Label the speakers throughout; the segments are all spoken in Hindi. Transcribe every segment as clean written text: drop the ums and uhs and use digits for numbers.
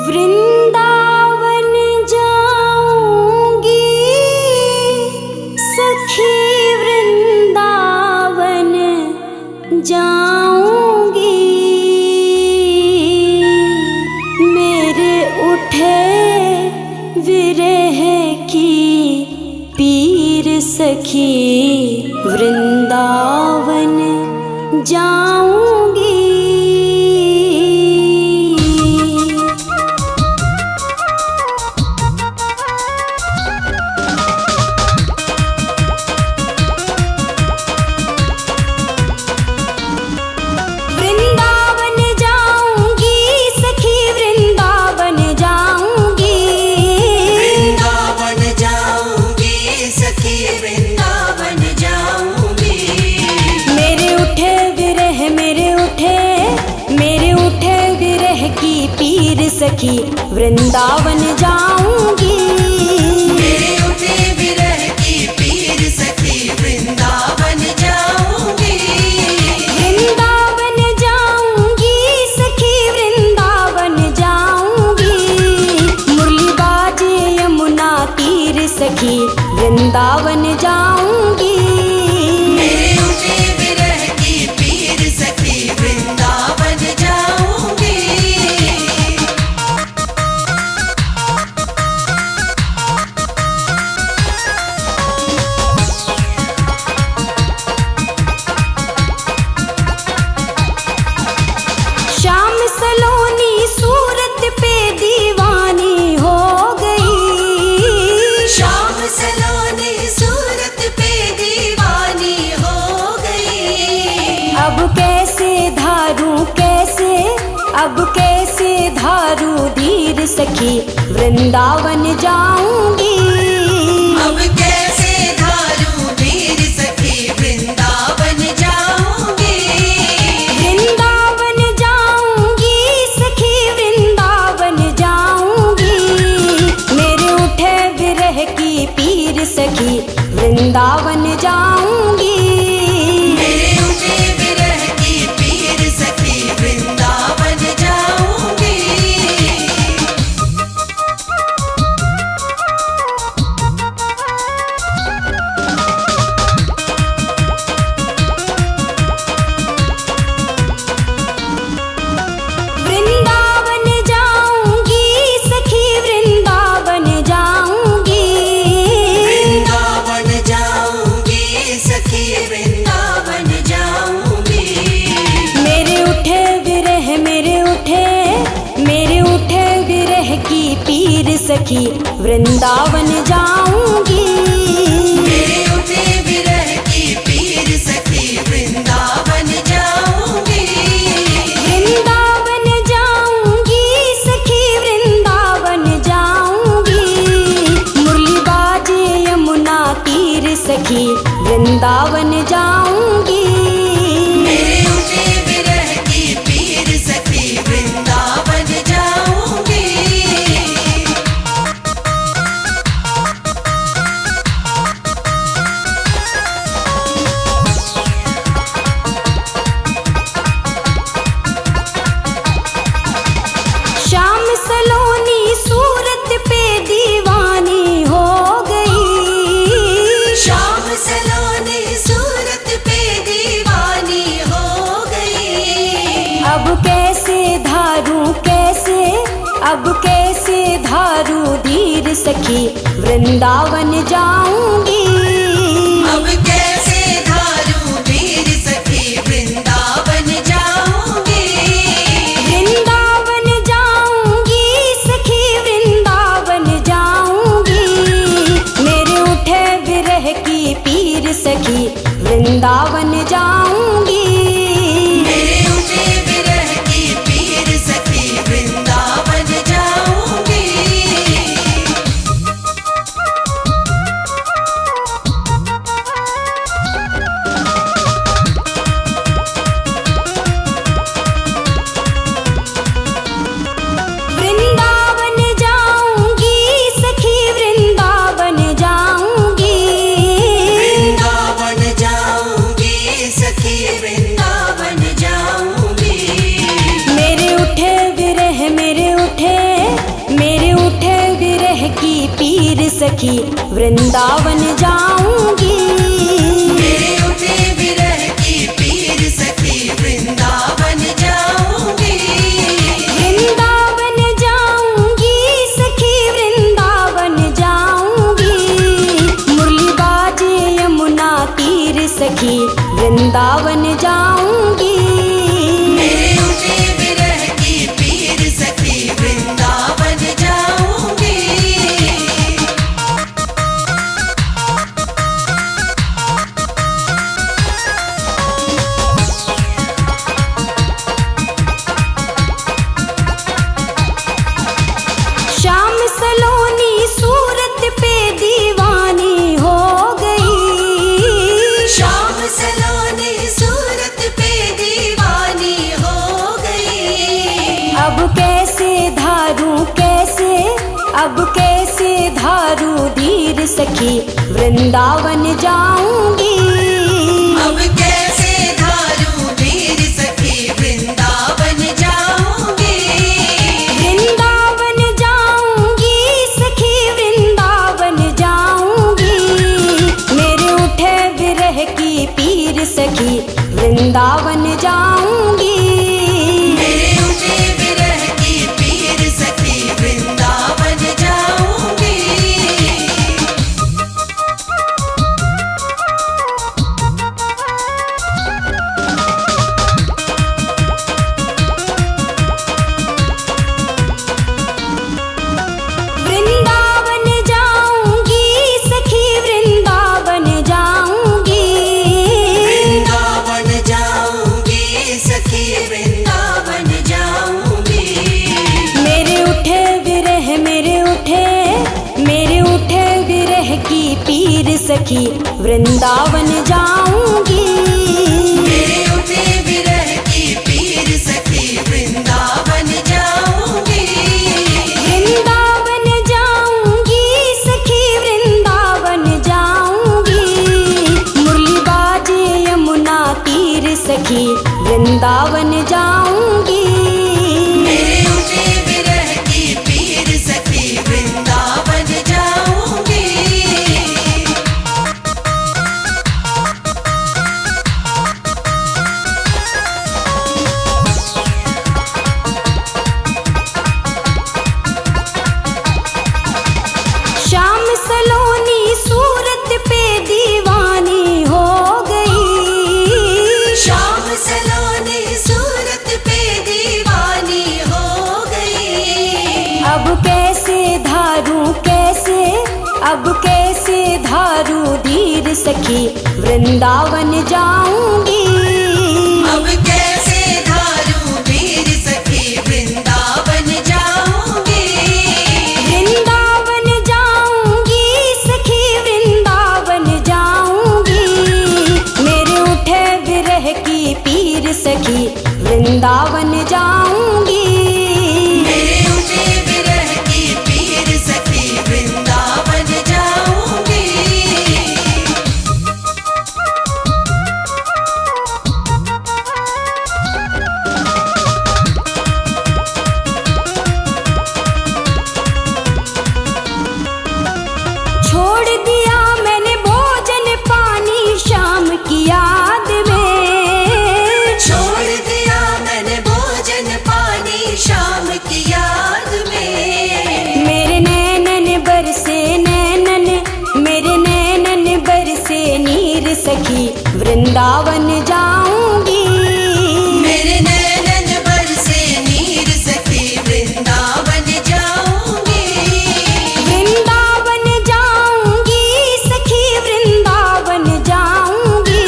Speaker 1: वृंदावन जाऊंगी सखी, वृंदावन जाऊंगी। मेरे उठे विरह की पीर सखी, वृंदावन जाऊंगी। सखी वृंदावन जाऊंगी।
Speaker 2: मेरे उठे विरह की पीर सखी, वृंदावन जाऊंगी।
Speaker 1: वृंदावन जाऊंगी सखी, वृंदावन जाऊंगी। मुरली बाजे यमुना तीर सखी, वृंदावन जाऊंगी।
Speaker 2: मेरे उठे विरह की पीर सखी, वृंदावन जाऊंगी।
Speaker 1: श्याम सलोनी सूरत पे दीवानी हो गई।
Speaker 2: श्याम सलोनी सूरत पे दीवानी हो गई।
Speaker 1: अब कैसे धारू धीर सखी, वृंदावन जाऊंगी।
Speaker 2: अब कैसे धारू धीर सखी, वृंदावन जाऊंगी।
Speaker 1: वृंदावन जाऊंगी सखी, वृंदावन जाऊंगी। मेरे उठे विरह की पीर सखी, वृंदावन जाऊंगी।
Speaker 2: मेरे उठे विरह की पीर सखी, वृंदावन जाऊंगी।
Speaker 1: वृंदावन जाऊंगी सखी, वृंदावन जाऊंगी।
Speaker 2: वृंदावन जाऊंगी सखी, वृंदावन जाऊंगी।
Speaker 1: मेरे उठे विरह की पीर सखी, वृंदावन जाऊंगी।
Speaker 2: मेरे उठे विरह की पीर सखी, वृंदावन जाऊंगी।
Speaker 1: वृंदावन जाऊंगी सखी, वृंदावन जाऊंगी। मुरली बाजे यमुना तीर सखी, वृंदावन जाऊंगी।
Speaker 2: मेरे उठे विरह की पीर सखी, वृंदावन जाऊंगी।
Speaker 1: श्याम सलोनी सूरत पे दीवानी हो गई।
Speaker 2: श्याम सलोनी सूरत पे दीवानी हो गई।
Speaker 1: अब कैसे धारू धीर सखी, वृंदावन जाऊंगी।
Speaker 2: अब कैसे धारू धीर सखी, वृंदावन जाऊंगी।
Speaker 1: वृंदावन जाऊंगी सखी, वृंदावन जाऊंगी। मेरे उठे विरह की पीर सखी, वृंदावन जाऊंगी।
Speaker 2: मेरे उठे विरह की पीर सखी, वृंदावन जाऊंगी।
Speaker 1: सखी वृंदावन जाऊंगी।
Speaker 2: मेरे उठे विरह की पीर सखी वृंदावन जाऊंगी।
Speaker 1: वृंदावन जाऊंगी सखी वृंदावन जाऊंगी। मुरली बाजे यमुना तीर सखी वृंदावन जाऊंगी।
Speaker 2: मेरे उठे विरह की पीर सखी वृंदावन जाऊंगी।
Speaker 1: श्याम सलोनी सूरत पे दीवानी हो गई।
Speaker 2: श्याम सलोनी सूरत पे दीवानी हो गई।
Speaker 1: अब कैसे धारू धीर सखी वृंदावन जाऊंगी।
Speaker 2: अब कैसे धारू धीर सखी वृंदावन जाऊंगी।
Speaker 1: वृंदावन जाऊंगी सखी वृंदावन जाऊंगी। मेरे उठे विरह की पीर सखी वृंदावन जाऊंगी।
Speaker 2: मेरे उठे विरह की पीर सखी वृंदावन जाऊंगी।
Speaker 1: वृंदावन जाऊंगी सखी वृंदावन जाऊंगी।
Speaker 2: वृंदावन जाऊंगी सखी वृंदावन जाऊंगी।
Speaker 1: मेरे उठे विरह की पीर सखी वृंदावन जाऊंगी।
Speaker 2: मेरे उठे विरह की पीर सखी वृंदावन जाऊंगी।
Speaker 1: वृंदावन जाऊंगी सखी वृंदावन जाऊंगी। मुरली बाजे यमुना तीर सखी वृंदावन जाऊंगी।
Speaker 2: मेरे उठे विरह की पीर सखी वृंदावन जाऊंगी।
Speaker 1: श्याम सलोनी सूरत पे दीवानी हो गई।
Speaker 2: श्याम सलोनी सूरत पे दीवानी हो गई।
Speaker 1: अब कैसे धारू धीर सखी वृंदावन जाऊंगी।
Speaker 2: अब कैसे धारू धीर सखी वृंदावन जाऊंगी।
Speaker 1: वृंदावन जाऊंगी सखी वृंदावन जाऊंगी। मेरे उठे विरह की पीर सखी वृंदावन जाऊंगी।
Speaker 2: मेरे उठे विरह की पीर सखी वृंदावन जाऊंगी।
Speaker 1: छोड़ दिया मैंने भोजन पानी शाम की याद में।
Speaker 2: छोड़ दिया मैंने भोजन पानी शाम की याद में।
Speaker 1: मेरे नैनन बरसे नीर सखी वृंदावन जाऊंगी।
Speaker 2: मेरे नैनन बरसे नीर सखी वृंदावन जाऊंगी।
Speaker 1: वृंदावन जाऊंगी सखी वृंदावन जाऊंगी।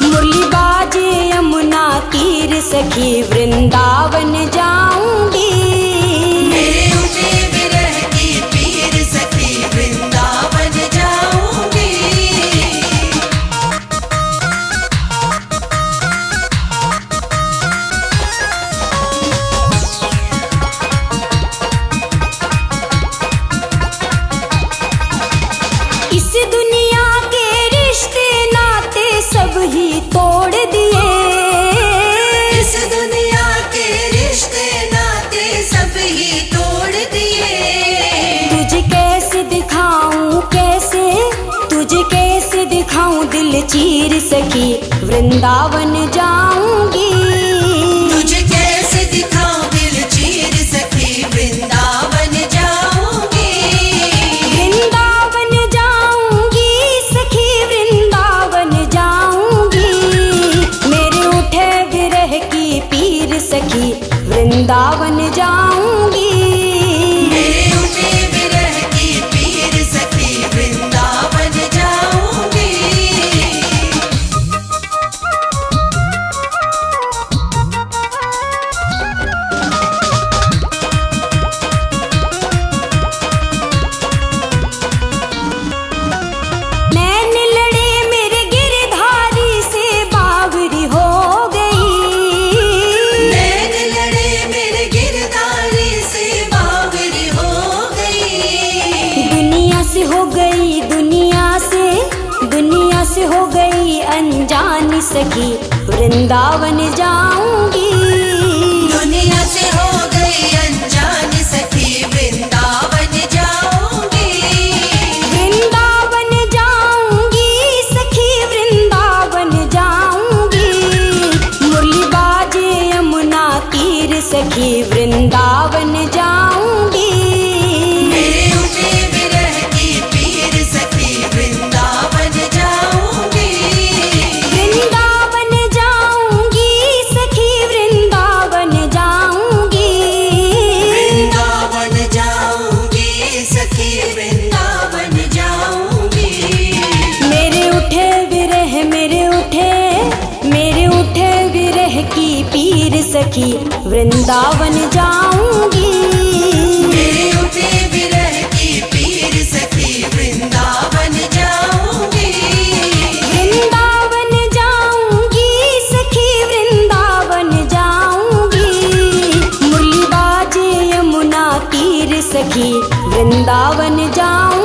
Speaker 1: मुरली बाजे यमुना तीर सखी वृंदावन जाऊंगी।
Speaker 2: मेरे उठे विरह की पीर सखी वृंदावन जाऊंगी।
Speaker 1: दिल चीर सखी वृंदावन जाऊंगी।
Speaker 2: तुझे कैसे दिखाऊं दिल चीर सखी वृंदावन जाऊंगी।
Speaker 1: वृंदावन जाऊंगी सखी वृंदावन जाऊंगी। मेरे उठे विरह की पीर सखी वृंदावन जाऊंगी।
Speaker 2: मेरे उठे विरह की पीर सखी वृंदावन जाऊंगी।
Speaker 1: नैन लड़े मेरे गिरधारी से बावरी हो गई।
Speaker 2: नैन लड़े मेरे गिरधारी से बावरी हो गई।
Speaker 1: दुनिया से हो गई दुनिया से हो गई अनजान सखी वृंदावन जाऊंगी।
Speaker 2: दुनिया से हो गई अनजान सखी वृंदावन जाऊंगी।
Speaker 1: वृंदावन जाऊंगी सखी वृंदावन जाऊंगी। मुरली बाजे यमुना तीर सखी वृंदावन जाऊंगी।
Speaker 2: मेरे उठे विरह की पीर सखी वृंदावन जाऊंगी।
Speaker 1: वृंदावन जाऊंगी सखी वृंदावन जाऊंगी।
Speaker 2: वृंदावन जाऊंगी सखी वृंदावन जाऊंगी।
Speaker 1: मेरे उठे विरह की पीर सखी वृंदावन जाऊंगी।
Speaker 2: मेरे उठे विरह की पीर सखी वृंदावन जाऊंगी।
Speaker 1: वृंदावन जाऊंगी सखी वृंदावन जाऊंगी। मुरली बाजे यमुना तीर सखी वृंदावन जाऊंगी।